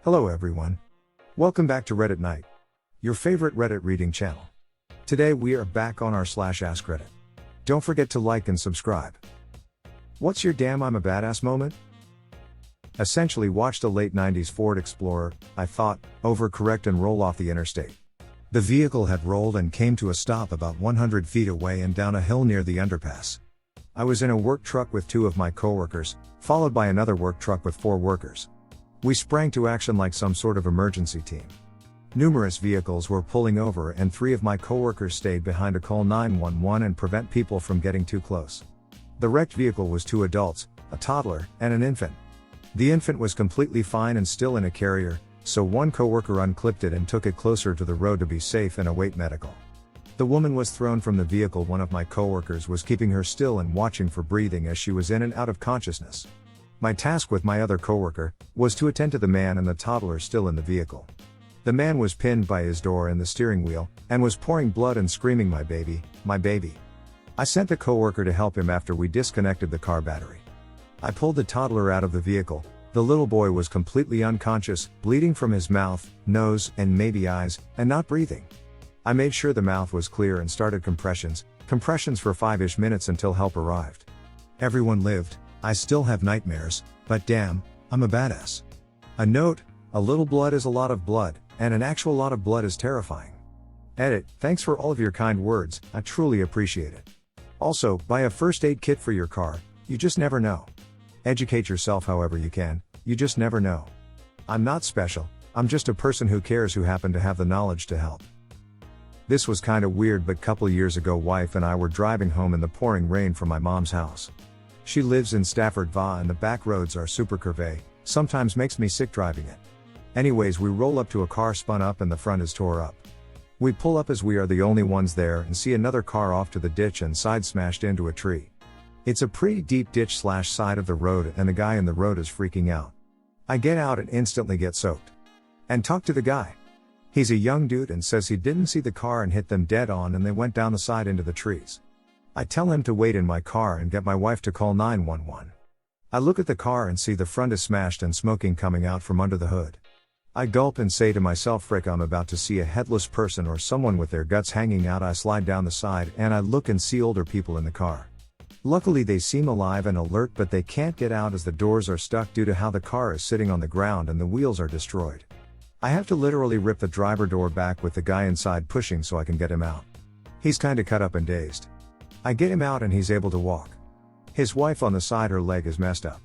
Hello everyone. Welcome back to Reddit Night, your favorite Reddit reading channel. Today we are back on our /askreddit. Don't forget to like and subscribe. What's your damn I'm a badass moment? Essentially watched a late 90s Ford Explorer, I thought, overcorrect and roll off the interstate. The vehicle had rolled and came to a stop about 100 feet away and down a hill near the underpass. I was in a work truck with 2 of my coworkers, followed by another work truck with 4 workers. We sprang to action like some sort of emergency team. Numerous vehicles were pulling over and 3 of my coworkers stayed behind to call 911 and prevent people from getting too close. The wrecked vehicle was 2 adults, a toddler, and an infant. The infant was completely fine and still in a carrier, so one coworker unclipped it and took it closer to the road to be safe and await medical. The woman was thrown from the vehicle. One of my coworkers was keeping her still and watching for breathing as she was in and out of consciousness. My task with my other coworker was to attend to the man and the toddler still in the vehicle. The man was pinned by his door and the steering wheel, and was pouring blood and screaming, "My baby, my baby." I sent the coworker to help him after we disconnected the car battery. I pulled the toddler out of the vehicle. The little boy was completely unconscious, bleeding from his mouth, nose, and maybe eyes, and not breathing. I made sure the mouth was clear and started compressions for 5-ish minutes until help arrived. Everyone lived. I still have nightmares, but damn, I'm a badass. A note: a little blood is a lot of blood, and an actual lot of blood is terrifying. Edit: thanks for all of your kind words, I truly appreciate it. Also, buy a first aid kit for your car, you just never know. Educate yourself however you can, you just never know. I'm not special, I'm just a person who cares who happened to have the knowledge to help. This was kinda weird, but couple years ago wife and I were driving home in the pouring rain from my mom's house. She lives in Stafford Va and the back roads are super curvy, sometimes makes me sick driving it. Anyways, we roll up to a car spun up and the front is tore up. We pull up as we are the only ones there and see another car off to the ditch and side smashed into a tree. It's a pretty deep ditch / side of the road and the guy in the road is freaking out. I get out and instantly get soaked. And talk to the guy. He's a young dude and says he didn't see the car and hit them dead on and they went down the side into the trees. I tell him to wait in my car and get my wife to call 911. I look at the car and see the front is smashed and smoking coming out from under the hood. I gulp and say to myself, frick, I'm about to see a headless person or someone with their guts hanging out. I slide down the side and I look and see older people in the car. Luckily they seem alive and alert, but they can't get out as the doors are stuck due to how the car is sitting on the ground and the wheels are destroyed. I have to literally rip the driver door back with the guy inside pushing so I can get him out. He's kinda cut up and dazed. I get him out and he's able to walk. His wife on the side, her leg is messed up.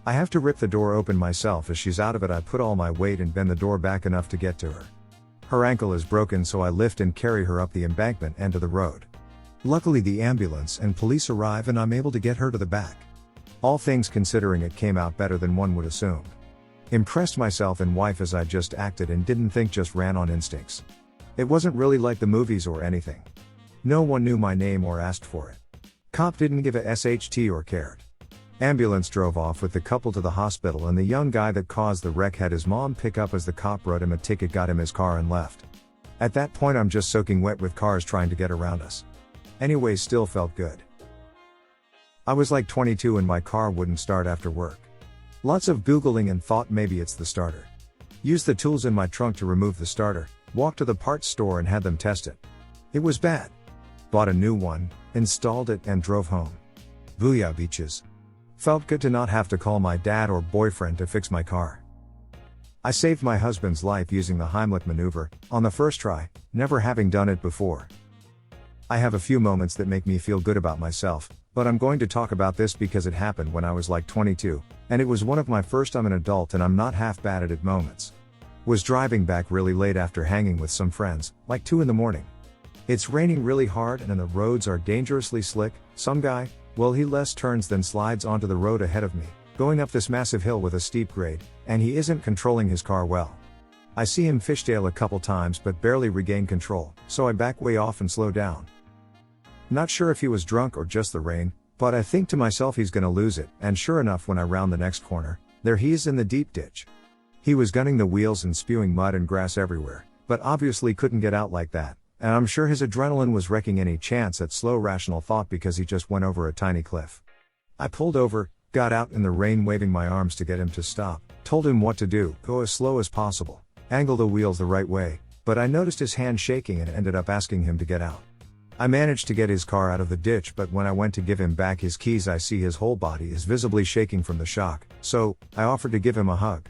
I have to rip the door open myself. As she's out of it, I put all my weight and bend the door back enough to get to her. Her ankle is broken, so I lift and carry her up the embankment and to the road. Luckily the ambulance and police arrive and I'm able to get her to the back. All things considering, it came out better than one would assume. Impressed myself and wife as I just acted and didn't think, just ran on instincts. It wasn't really like the movies or anything. No one knew my name or asked for it. Cop didn't give a SHT or cared. Ambulance drove off with the couple to the hospital and the young guy that caused the wreck had his mom pick up as the cop wrote him a ticket, got him his car and left. At that point I'm just soaking wet with cars trying to get around us. Anyways, still felt good. I was like 22 and my car wouldn't start after work. Lots of Googling and thought maybe it's the starter. Used the tools in my trunk to remove the starter, walked to the parts store and had them test it. It was bad. Bought a new one, installed it and drove home. Booyah beaches. Felt good to not have to call my dad or boyfriend to fix my car. I saved my husband's life using the Heimlich maneuver, on the first try, never having done it before. I have a few moments that make me feel good about myself, but I'm going to talk about this because it happened when I was like 22, and it was one of my first I'm an adult and I'm not half bad at it moments. Was driving back really late after hanging with some friends, like 2 in the morning. It's raining really hard and the roads are dangerously slick. Some guy, well, he less turns than slides onto the road ahead of me, going up this massive hill with a steep grade, and he isn't controlling his car well. I see him fishtail a couple times but barely regain control, so I back way off and slow down. Not sure if he was drunk or just the rain, but I think to myself he's gonna lose it, and sure enough when I round the next corner, there he is in the deep ditch. He was gunning the wheels and spewing mud and grass everywhere, but obviously couldn't get out like that. And I'm sure his adrenaline was wrecking any chance at slow rational thought because he just went over a tiny cliff. I pulled over, Got out in the rain waving my arms to get him to stop, told him what to do, go as slow as possible, angle the wheels the right way, but I noticed his hand shaking and ended up asking him to get out. I managed to get his car out of the ditch, but when I went to give him back his keys I see his whole body is visibly shaking from the shock, so I offered to give him a hug.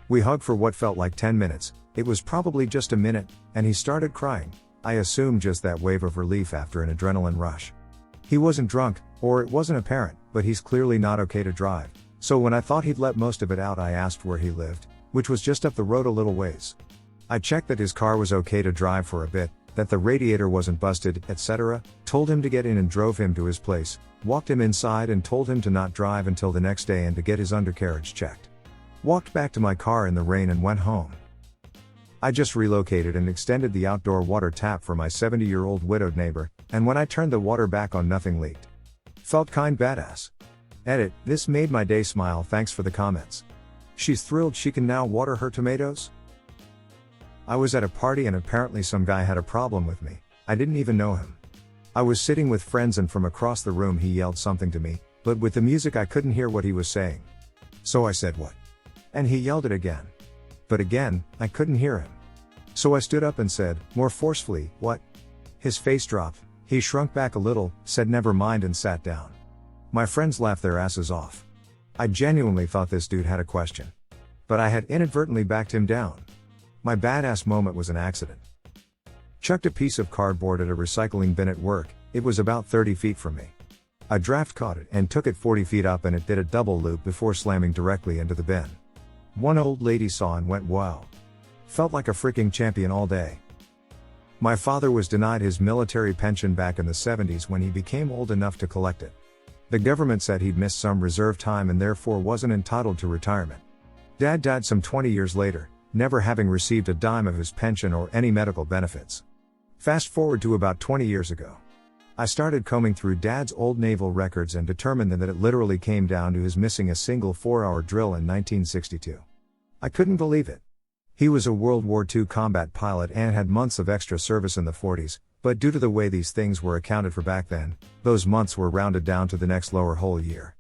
We hugged for what felt like 10 minutes, it was probably just a minute, and he started crying. I assumed just that wave of relief after an adrenaline rush. He wasn't drunk, or it wasn't apparent, but he's clearly not okay to drive. So when I thought he'd let most of it out I asked where he lived, which was just up the road a little ways. I checked that his car was okay to drive for a bit, that the radiator wasn't busted, etc., told him to get in and drove him to his place, walked him inside and told him to not drive until the next day and to get his undercarriage checked. Walked back to my car in the rain and went home. I just relocated and extended the outdoor water tap for my 70-year-old widowed neighbor, and when I turned the water back on nothing leaked. Felt kind badass. Edit, this made my day smile, thanks for the comments. She's thrilled she can now water her tomatoes? I was at a party and apparently some guy had a problem with me. I didn't even know him. I was sitting with friends and from across the room he yelled something to me, but with the music I couldn't hear what he was saying. So I said what? And he yelled it again. But again, I couldn't hear him. So I stood up and said, more forcefully, what? His face dropped, he shrunk back a little, said never mind and sat down. My friends laughed their asses off. I genuinely thought this dude had a question. But I had inadvertently backed him down. My badass moment was an accident. Chucked a piece of cardboard at a recycling bin at work, it was about 30 feet from me. A draft caught it and took it 40 feet up and it did a double loop before slamming directly into the bin. One old lady saw and went wow. Felt like a freaking champion all day. My father was denied his military pension back in the 70s when he became old enough to collect it. The government said he'd missed some reserve time and therefore wasn't entitled to retirement. Dad died some 20 years later, never having received a dime of his pension or any medical benefits. Fast forward to about 20 years ago. I started combing through Dad's old naval records and determined that it literally came down to his missing a single 4-hour drill in 1962. I couldn't believe it. He was a World War II combat pilot and had months of extra service in the 40s, but due to the way these things were accounted for back then, those months were rounded down to the next lower whole year.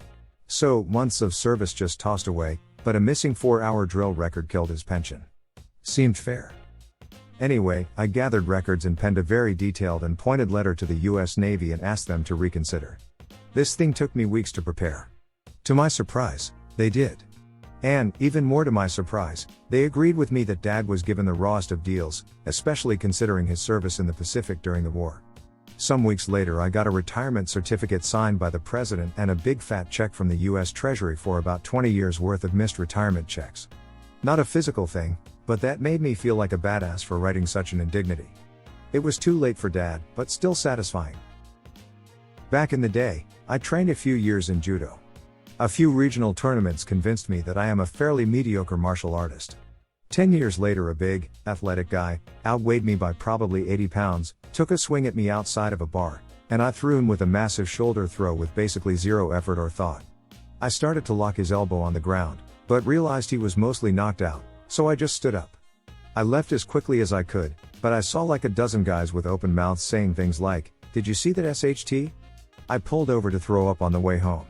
So, months of service just tossed away, but a missing 4-hour drill record killed his pension. Seemed fair. Anyway, I gathered records and penned a very detailed and pointed letter to the US Navy and asked them to reconsider. This thing took me weeks to prepare. To my surprise, they did. And, even more to my surprise, they agreed with me that Dad was given the rawest of deals, especially considering his service in the Pacific during the war. Some weeks later I got a retirement certificate signed by the President and a big fat check from the US Treasury for about 20 years worth of missed retirement checks. Not a physical thing, but that made me feel like a badass for writing such an indignity. It was too late for Dad, but still satisfying. Back in the day, I trained a few years in judo. A few regional tournaments convinced me that I am a fairly mediocre martial artist. 10 years later a big, athletic guy, outweighed me by probably 80 pounds, took a swing at me outside of a bar, and I threw him with a massive shoulder throw with basically zero effort or thought. I started to lock his elbow on the ground, but realized he was mostly knocked out, so I just stood up. I left as quickly as I could, but I saw like a dozen guys with open mouths saying things like, "Did you see that SHT?" I pulled over to throw up on the way home.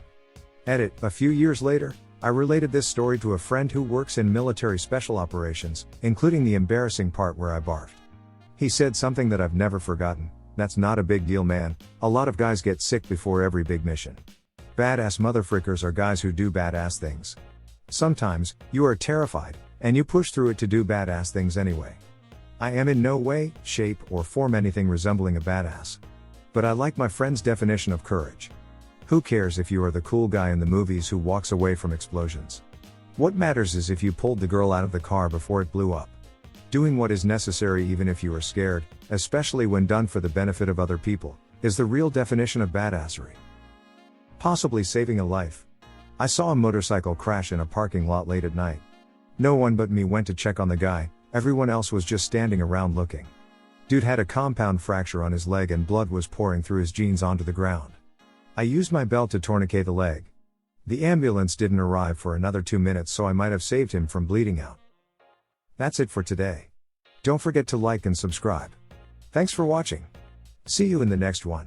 Edit, a few years later, I related this story to a friend who works in military special operations, including the embarrassing part where I barfed. He said something that I've never forgotten, "That's not a big deal, man, a lot of guys get sick before every big mission. Badass motherfrickers are guys who do badass things. Sometimes, you are terrified, and you push through it to do badass things anyway." I am in no way, shape, or form anything resembling a badass. But I like my friend's definition of courage. Who cares if you are the cool guy in the movies who walks away from explosions? What matters is if you pulled the girl out of the car before it blew up. Doing what is necessary even if you are scared, especially when done for the benefit of other people, is the real definition of badassery. Possibly saving a life. I saw a motorcycle crash in a parking lot late at night. No one but me went to check on the guy, everyone else was just standing around looking. Dude had a compound fracture on his leg and blood was pouring through his jeans onto the ground. I used my belt to tourniquet the leg. The ambulance didn't arrive for another 2 minutes, so I might have saved him from bleeding out. That's it for today. Don't forget to like and subscribe. Thanks for watching. See you in the next one.